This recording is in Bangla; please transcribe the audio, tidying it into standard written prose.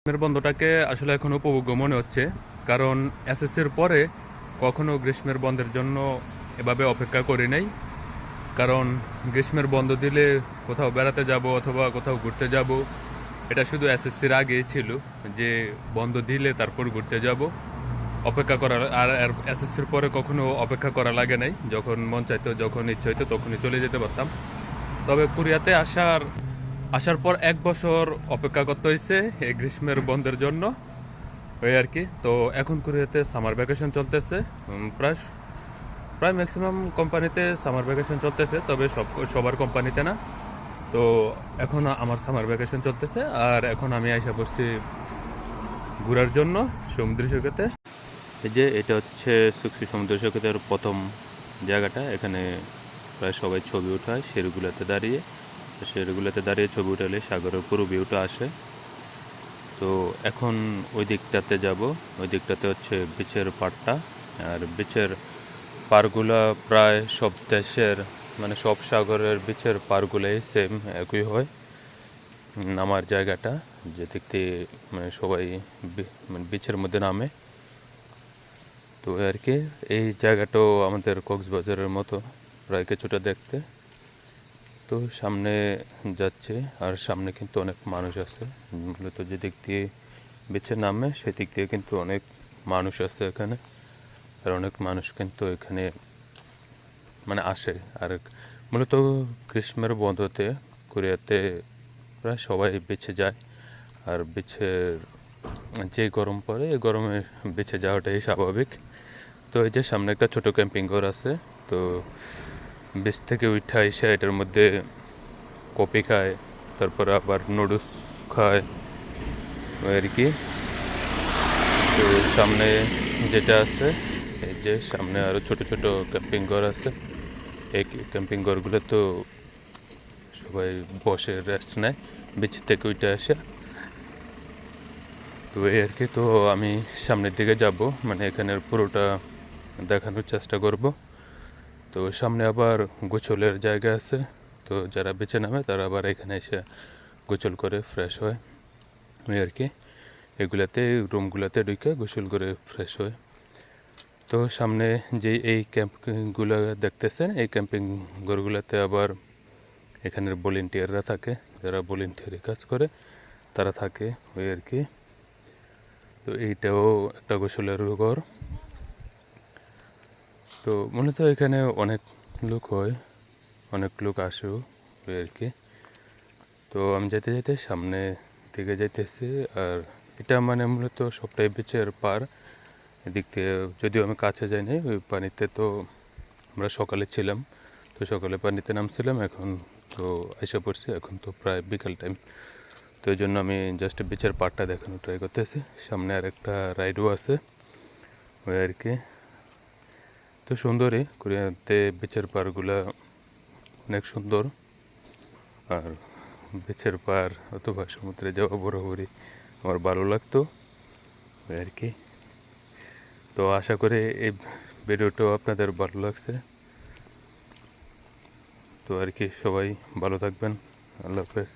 গ্রীষ্মের বন্ধটাকে আসলে এখন উপভোগ্য মনে হচ্ছে, কারণ এসএসসির পরে কখনো গ্রীষ্মের বন্ধের জন্য এভাবে অপেক্ষা করি নাই। কারণ গ্রীষ্মের বন্ধ দিলে কোথাও বেড়াতে যাব অথবা কোথাও ঘুরতে যাব, এটা শুধু এসএসসির আগেই ছিল যে বন্ধ দিলে তারপর ঘুরতে যাব। অপেক্ষা করা আর এসএসসির পরে কখনো অপেক্ষা করা লাগে নাই, যখন মন চাইতো যখন ইচ্ছে হইতো তখনই চলে যেতে পারতাম। তবে কোরিয়াতে আসার পর 1 বছর অপেক্ষা করতে হয়েছে এই গ্রীষ্মের বন্ধের জন্য, ওই আর কি। তো এখন কোরিয়াতে সামার ভ্যাকেশন চলতেছে। প্রায় প্রায় ম্যাক্সিমাম কোম্পানিতে সামার ভ্যাকেশন চলতেছে, তবে সবার কোম্পানিতে না। তো এখন আমার সামার ভ্যাকেশন চলতেছে, আর এখন আমি আইসা পড়ছি ঘোরার জন্য সমুদ্র সৈকতে। এই যে এটা হচ্ছে সুক্সি সমুদ্র সৈকতের প্রথম জায়গাটা। এখানে প্রায় সবাই ছবি উঠায় সিঁড়িগুলোতে দাঁড়িয়ে ছবি উঠালে সাগরের পুরো ভিউটা আসে। তো এখন ওই দিকটাতে যাব। ওই দিকটাতে হচ্ছে বিচের পাড়টা। আর বিচের পাড়গুলা প্রায় সব দেশের, মানে সব সাগরের বিচের পাড়গুলোই সেম, একই হয়। নামার জায়গাটা যে দিক দিয়ে মানে সবাই মানে বিচের মধ্যে নামে। তো আর কি এই জায়গাটাও আমাদের কক্সবাজারের মতো প্রায় কিছুটা দেখতে। তো সামনে যাচ্ছে, আর সামনে কিন্তু অনেক মানুষ আছে। মূলত যে দিক দিয়ে বিচে নামে সেদিক দিয়ে কিন্তু অনেক মানুষ আছে এখানে। আর অনেক মানুষ কিন্তু এখানে মানে আসে। আর মূলত গ্রীষ্মের বন্ধতে কোরিয়াতে প্রায় সবাই বিচে যায়। আর বিচের যে গরম পড়ে এই গরমে বিচে যাওয়াটাই স্বাভাবিক। তো এই যে সামনে একটা ছোট ক্যাম্পিং ঘর আছে। তো বিচ থেকে উঠা এসে এটার মধ্যে কফি খায়, তারপর আবার নুডলস খায়, ওই আর কি। তো সামনে যেটা আছে, এই যে সামনে আরও ছোট ছোট ক্যাম্পিং ঘর আছে। এই ক্যাম্পিং ঘরগুলো তো সবাই বসে রেস্ট নেয় বিচ থেকে উঠে আসে। তো এই আর কি। তো আমি সামনের দিকে যাব, মানে এখানের পুরোটা দেখানোর চেষ্টা করব। তো সামনে আবার গোসলের জায়গা আছে। তো যারা বেছে নামে তারা আবার এখানে এসে গোসল করে ফ্রেশ হয়, ওই আর কি। এগুলাতে রুমগুলোতে ঢুকে গোসল করে ফ্রেশ হয়। তো সামনে যে এই ক্যাম্পগুলো দেখতেছেন, এই ক্যাম্পিং ঘরগুলোতে আবার এখানের ভলেন্টিয়াররা থাকে, যারা ভলেন্টিয়ারি কাজ করে তারা থাকে, ওই আর কি। তো এইটাও একটা গোসলের ঘর। তো মূলত এখানে অনেক লোক হয়, অনেক লোক আসেও, ওই আর কি। তো আমি যেতে যেতে সামনে দিকে যাইতেছি। আর এটা মানে মূলত সবটাই বিচের পার। এদিক থেকে যদিও আমি কাছে যাই নাই ওই পানিতে, তো আমরা সকালে ছিলাম, তো সকালে পানিতে নামছিলাম। এখন তো এসে পড়ছি, এখন তো প্রায় বিকাল টাইম। তো এই জন্য আমি জাস্ট বিচের পাড়টা দেখানো ট্রাই করতেছি। সামনে আর একটা রাইডও আছে, ওই আর কি। তো সুন্দরই কোরিয়াতে বিচের পাড়গুলা অনেক সুন্দর। আর বিচের পাড় অথবা সমুদ্রে যাওয়া বরাবরই আমার ভালো লাগতো, ওই আর কি। তো আশা করি এই ভিডিওটাও আপনাদের ভালো লাগছে। তো আর কি, সবাই ভালো থাকবেন। আল্লাহ হাফেজ।